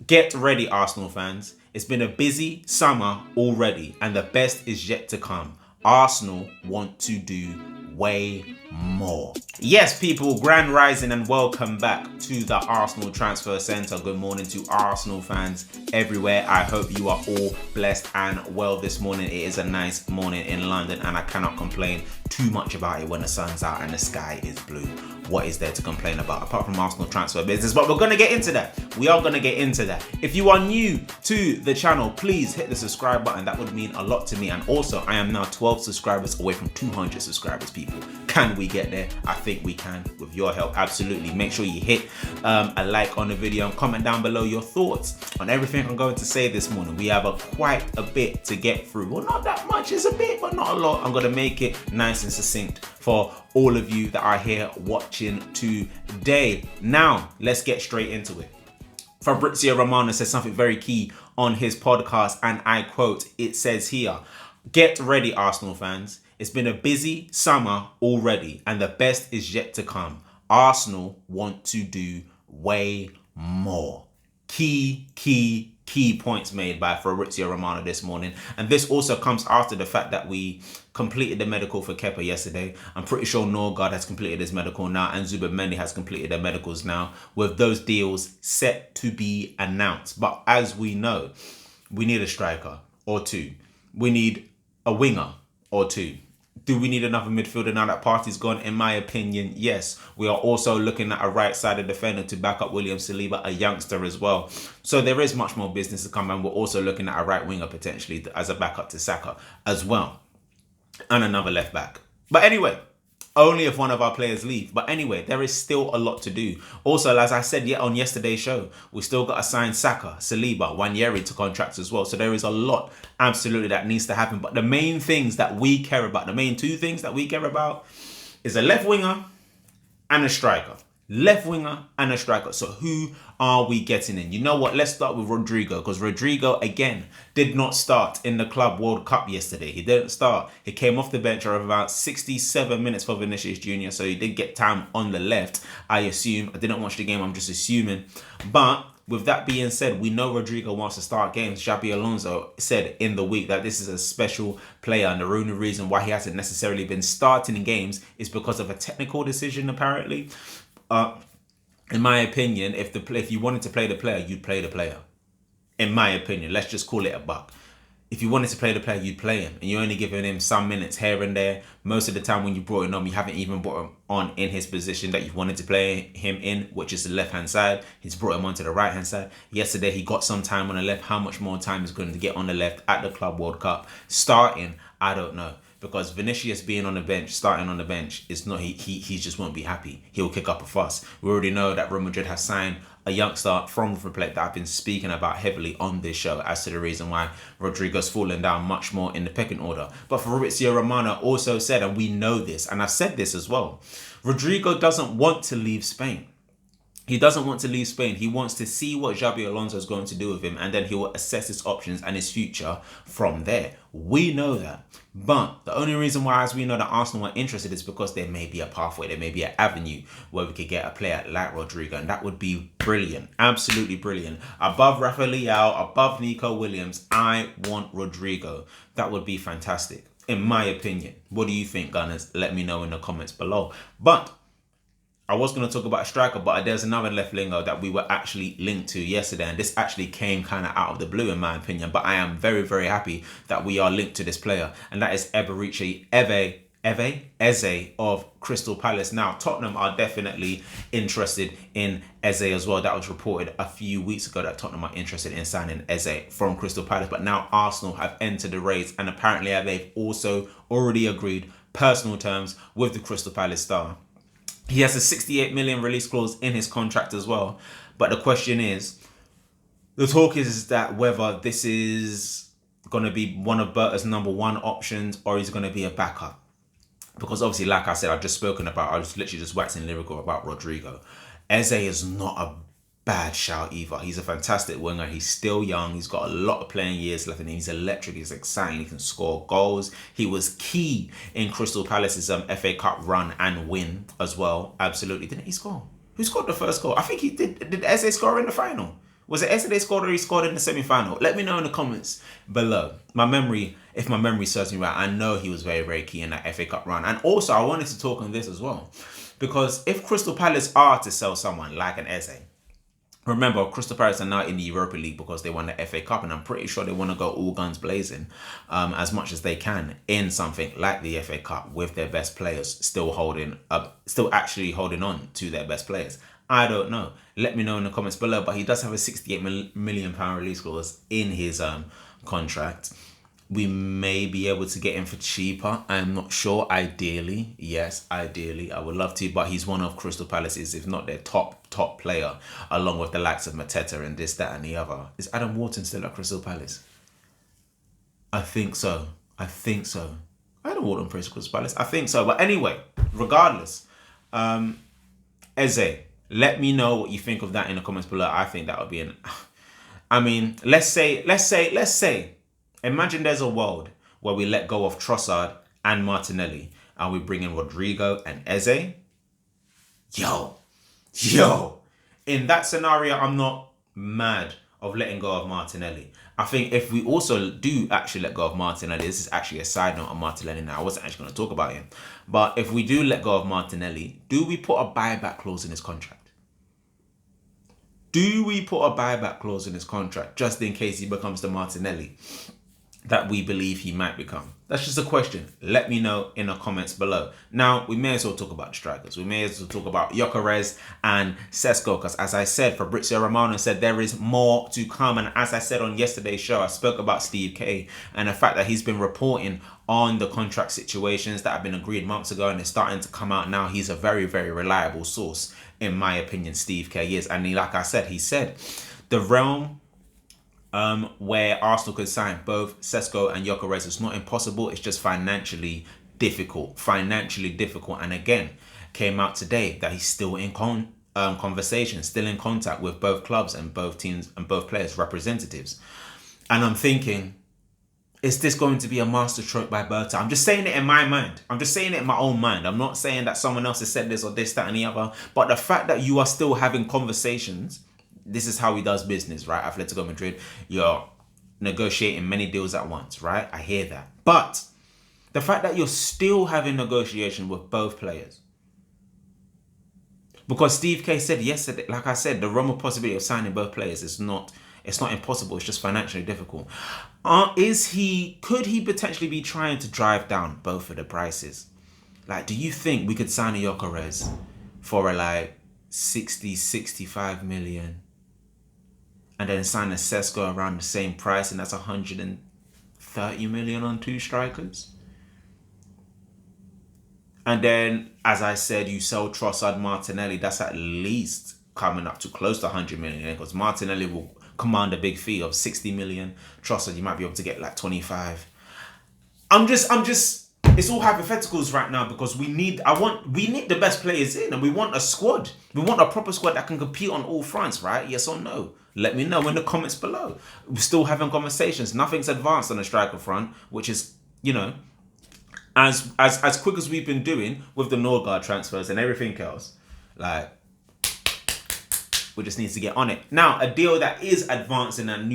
Get ready, Arsenal fans. It's been a busy summer already, and the best is yet to come. Arsenal want to do way more. Yes, people, grand rising and welcome back to the Arsenal Transfer Centre. Good morning to Arsenal fans everywhere. I hope you are all blessed and well this morning. It is a nice morning in London and I cannot complain too much about it when the sun's out and the sky is blue. What is there to complain about apart from Arsenal transfer business? But we're going to get into that. We are going to get into that. If you are new to the channel, please hit the subscribe button. That would mean a lot to me. And also, I am now 12 subscribers away from 200 subscribers, people. Can we get there? I think we can with your help. Absolutely. Make sure you hit a like on the video and comment down below your thoughts on everything I'm going to say this morning. We have quite a bit to get through. Well, not that much. It's a bit, but not a lot. I'm going to make it nice and succinct for all of you that are here watching today. Now, let's get straight into it. Fabrizio Romano says something very key on his podcast, and I quote, it says here, "Get ready, Arsenal fans. It's been a busy summer already, and the best is yet to come. Arsenal want to do way more." Key points made by Fabrizio Romano this morning. And this also comes after the fact that we completed the medical for Kepa yesterday. I'm pretty sure Norgard has completed his medical now and Zubimendi has completed their medicals now, with those deals set to be announced. But as we know, we need a striker or two. We need a winger or two. Do we need another midfielder now that Partey's gone? In my opinion, yes. We are also looking at a right-sided defender to back up William Saliba, a youngster as well. So there is much more business to come, and we're also looking at a right winger potentially as a backup to Saka as well. And another left back. But anyway, only if one of our players leave. But anyway, there is still a lot to do. Also, as I said on yesterday's show, we still got to sign Saka, Saliba, Wanyeri to contracts as well. So there is a lot absolutely that needs to happen. But the main things that we care about, the main two things that we care about is a left winger and a striker. Left winger and a striker. So who are we getting in? You know what? Let's start with Rodrygo, because Rodrygo, again, did not start in the Club World Cup yesterday. He didn't start. He came off the bench for about 67 minutes for Vinicius Jr., so he did get time on the left, I assume. I didn't watch the game. I'm just assuming. But with that being said, we know Rodrygo wants to start games. Xabi Alonso said in the week that this is a special player, and the only reason why he hasn't necessarily been starting in games is because of a technical decision, apparently. In my opinion, if you wanted to play the player, you'd play the player. In my opinion, let's just call it a buck. If you wanted to play the player, you'd play him. And you're only giving him some minutes here and there. Most of the time when you brought him on, you haven't even brought him on in his position that you wanted to play him in, which is the left-hand side. He's brought him onto the right-hand side. Yesterday, he got some time on the left. How much more time is going to get on the left at the Club World Cup? Starting, I don't know. Because Vinicius being on the bench, starting on the bench, is not he just won't be happy. He'll kick up a fuss. We already know that Real Madrid has signed a youngster from River Plate that I've been speaking about heavily on this show as to the reason why Rodrygo's fallen down much more in the pecking order. But Fabrizio Romano also said, and we know this, and I've said this as well, Rodrygo doesn't want to leave Spain. He doesn't want to leave Spain. He wants to see what Xabi Alonso is going to do with him, and then he will assess his options and his future from there. We know that. But the only reason why, as we know, that Arsenal are interested is because there may be a pathway, there may be an avenue where we could get a player like Rodrygo, and that would be brilliant. Absolutely brilliant. Above Rafa Leao, above Nico Williams, I want Rodrygo. That would be fantastic, in my opinion. What do you think, Gunners? Let me know in the comments below. But I was going to talk about a striker, but there's another left winger that we were actually linked to yesterday, and this actually came kind of out of the blue in my opinion, but I am very, very happy that we are linked to this player, and that is Eze of Crystal Palace. Now, Tottenham are definitely interested in Eze as well. That was reported a few weeks ago that Tottenham are interested in signing Eze from Crystal Palace, but now Arsenal have entered the race, and apparently they've also already agreed personal terms with the Crystal Palace star. He has a 68 million release clause in his contract as well. But the question is, the talk is that whether this is going to be one of Berta's number one options or he's going to be a backup. Because obviously, like I said, I've just spoken about, I was literally just waxing lyrical about Rodrygo. Eze is not a bad shout either. He's a fantastic winger. He's still young. He's got a lot of playing years left in him. He's electric. He's exciting. He can score goals. He was key in Crystal Palace's FA Cup run and win as well. Absolutely. Didn't he score? Who scored the first goal? I think he did. Did Eze score in the final? Was it Eze they scored or he scored in the semi-final? Let me know in the comments below. If my memory serves me right, I know he was very, very key in that FA Cup run. And also, I wanted to talk on this as well. Because if Crystal Palace are to sell someone like an Eze, remember, Crystal Palace are now in the Europa League because they won the FA Cup, and I'm pretty sure they want to go all guns blazing as much as they can in something like the FA Cup with their best players still actually holding on to their best players. I don't know. Let me know in the comments below. But he does have a £68 million release clause in his contract. We may be able to get him for cheaper. I'm not sure. Ideally, yes, ideally, I would love to. But he's one of Crystal Palace's, if not their top player, along with the likes of Mateta and this, that, and the other. Is Adam Wharton still at Crystal Palace? I think so. Adam Wharton plays for Crystal Palace. I think so. But anyway, regardless, Eze, let me know what you think of that in the comments below. I think that would be let's say, imagine there's a world where we let go of Trossard and Martinelli and we bring in Rodrygo and Eze. Yo. In that scenario, I'm not mad of letting go of Martinelli. I think if we also do actually let go of Martinelli, this is actually a side note on Martinelli now. I wasn't actually going to talk about him. But if we do let go of Martinelli, do we put a buyback clause in his contract? Do we put a buyback clause in his contract just in case he becomes the Martinelli that we believe he might become? That's just a question. Let me know in the comments below. Now, we may as well talk about the strikers. We may as well talk about Gyokeres and Sesko, because as I said, Fabrizio Romano said there is more to come. And as I said on yesterday's show, I spoke about Steve K and the fact that he's been reporting on the contract situations that have been agreed months ago, and it's starting to come out now. He's a very, very reliable source, in my opinion, Steve K is. And like I said, he said the realm where Arsenal could sign both Sesko and Gyokeres is not impossible. It's just financially difficult. And again, came out today that he's still in conversation, still in contact with both clubs and both teams and both players' representatives. And I'm thinking, is this going to be a masterstroke by Berta? I'm just saying it in my mind. I'm just saying it in my own mind. I'm not saying that someone else has said this or this, that, and the other. But the fact that you are still having conversations, this is how he does business, right? Atletico Madrid, you're negotiating many deals at once, right? I hear that. But the fact that you're still having negotiation with both players, because Steve K said yesterday, like I said, the realm of possibility of signing both players is not, it's not impossible. It's just financially difficult. Could he potentially be trying to drive down both of the prices? Like, do you think we could sign a Gyokeres for a 65 million? And then sign a Sesko around the same price, and that's 130 million on two strikers. And then, as I said, you sell Trossard, Martinelli, that's at least coming up to close to 100 million, because Martinelli will command a big fee of 60 million. Trossard, you might be able to get 25. I'm just it's all hypotheticals right now, because we need the best players in, and we want a squad. We want a proper squad that can compete on all fronts, right? Yes or no? Let me know in the comments below. We're still having conversations. Nothing's advanced on the striker front, which is, as quick as we've been doing with the Norgard transfers and everything else. We just need to get on it. Now, a deal that is advancing, and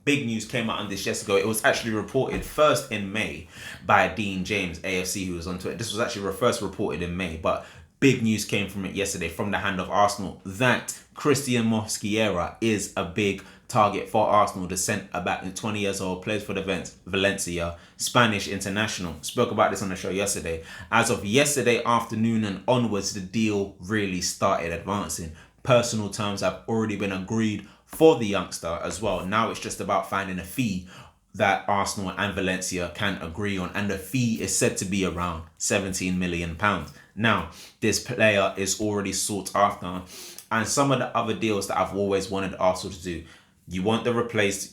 big news came out on this yesterday. It was actually reported first in May by Dean James, AFC, who was on Twitter. This was actually first reported in May, but big news came from it yesterday from the hand of Arsenal that Christian Mosquera is a big target for Arsenal. The centre-back, 20 years old, plays for the Valencia, Spanish international. Spoke about this on the show yesterday. As of yesterday afternoon and onwards, the deal really started advancing. Personal terms have already been agreed for the youngster as well. Now it's just about finding a fee that Arsenal and Valencia can agree on, and the fee is said to be around £17 million. Now, this player is already sought after, and some of the other deals that I've always wanted Arsenal to do. You want the replacements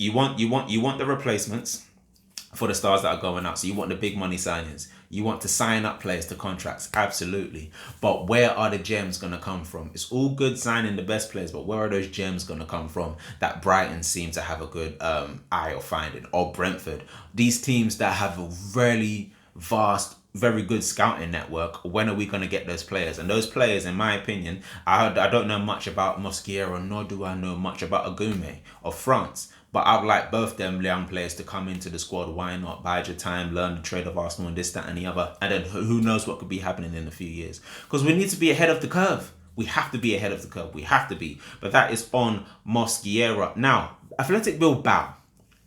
for the stars that are going out. So you want the big money signings. You want to sign up players to contracts, absolutely. But where are the gems going to come from? It's all good signing the best players, but where are those gems going to come from that Brighton seem to have a good eye of finding, or Brentford? These teams that have a really vast very good scouting network. When are we going to get those players? And those players, in my opinion, I don't know much about Mosquera, nor do I know much about Agume of France. But I'd like both them young players to come into the squad. Why not? Bide your time, learn the trade of Arsenal and this, that, and the other. And then who knows what could be happening in a few years. Because we need to be ahead of the curve. We have to be ahead of the curve. We have to be. But that is on Mosquera. Now, Athletic Bilbao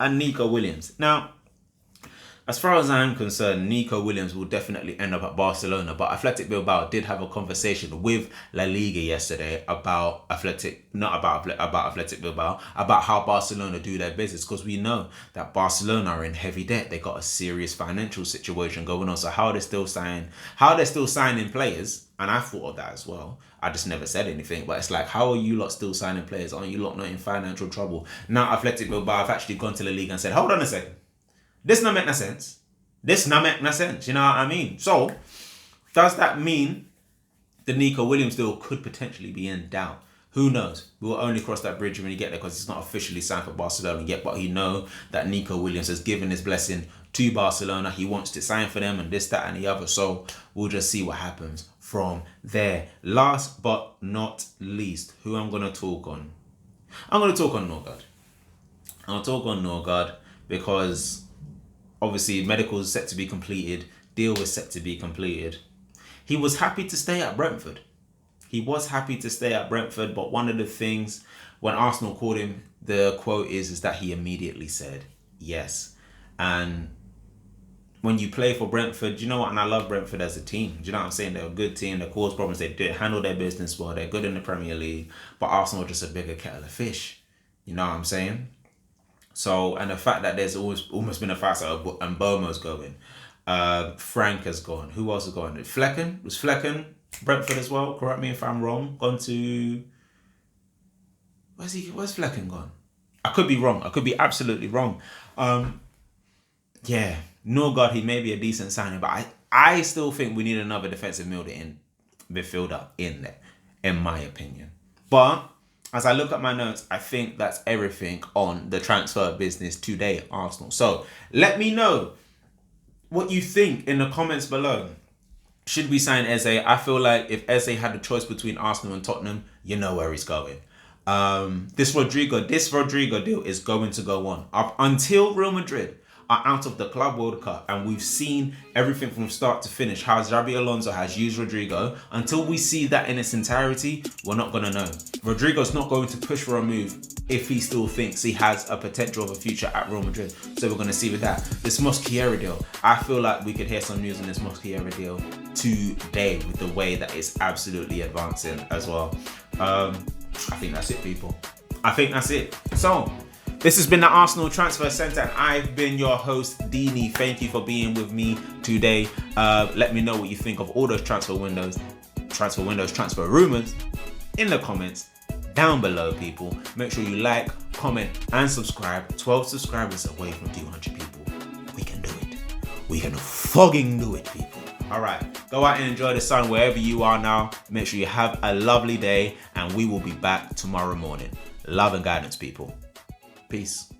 and Nico Williams. Now, as far as I'm concerned, Nico Williams will definitely end up at Barcelona, but Athletic Bilbao did have a conversation with La Liga yesterday about Athletic Bilbao, about how Barcelona do their business, because we know that Barcelona are in heavy debt. They got a serious financial situation going on. So how they're still signing players, and I thought of that as well. I just never said anything, but it's like, how are you lot still signing players? Aren't you lot not in financial trouble? Now Athletic Bilbao have actually gone to La Liga and said, hold on a second. This not make no sense. You know what I mean? So, does that mean the Nico Williams deal could potentially be in doubt? Who knows? We'll only cross that bridge when you get there, because it's not officially signed for Barcelona yet. But you know that Nico Williams has given his blessing to Barcelona. He wants to sign for them and this, that, and the other. So, we'll just see what happens from there. Last but not least, who I'm going to talk on? I'm going to talk on Norgard. I'll talk on Norgard because obviously medical is set to be completed. Deal was set to be completed. He was happy to stay at Brentford. But one of the things when Arsenal called him, the quote is that he immediately said yes. And when you play for Brentford, you know what? And I love Brentford as a team. Do you know what I'm saying? They're a good team. They cause problems. They handle their business well. They're good in the Premier League. But Arsenal are just a bigger kettle of fish. You know what I'm saying? So, and the fact that there's almost been a fight, and Bomo's going. Frank has gone. Who else is going? Flecken? Was Flecken Brentford as well? Correct me if I'm wrong. Gone to... Where's Flecken gone? I could be wrong. I could be absolutely wrong. Yeah. Norgard, he may be a decent signing, but I still think we need another defensive midfielder in there, in my opinion. But as I look at my notes, I think that's everything on the transfer business today, Arsenal. So let me know what you think in the comments below. Should we sign Eze? I feel like if Eze had the choice between Arsenal and Tottenham, you know where he's going. This Rodrygo deal is going to go on up until Real Madrid are out of the Club World Cup, and we've seen everything from start to finish, how Xabi Alonso has used Rodrygo. Until we see that in its entirety, we're not going to know. Rodrygo's not going to push for a move if he still thinks he has a potential of a future at Real Madrid. So we're going to see with that. This Mosquera deal, I feel like we could hear some news on this Mosquera deal today with the way that it's absolutely advancing as well. I think that's it, people. I think that's it. So, this has been the Arsenal Transfer Centre, and I've been your host, Dini. Thank you for being with me today. Let me know what you think of all those transfer windows, transfer rumours in the comments down below, people. Make sure you like, comment, and subscribe. 12 subscribers away from 200 people. We can do it. We can fucking do it, people. All right, go out and enjoy the sun wherever you are now. Make sure you have a lovely day, and we will be back tomorrow morning. Love and guidance, people. Peace.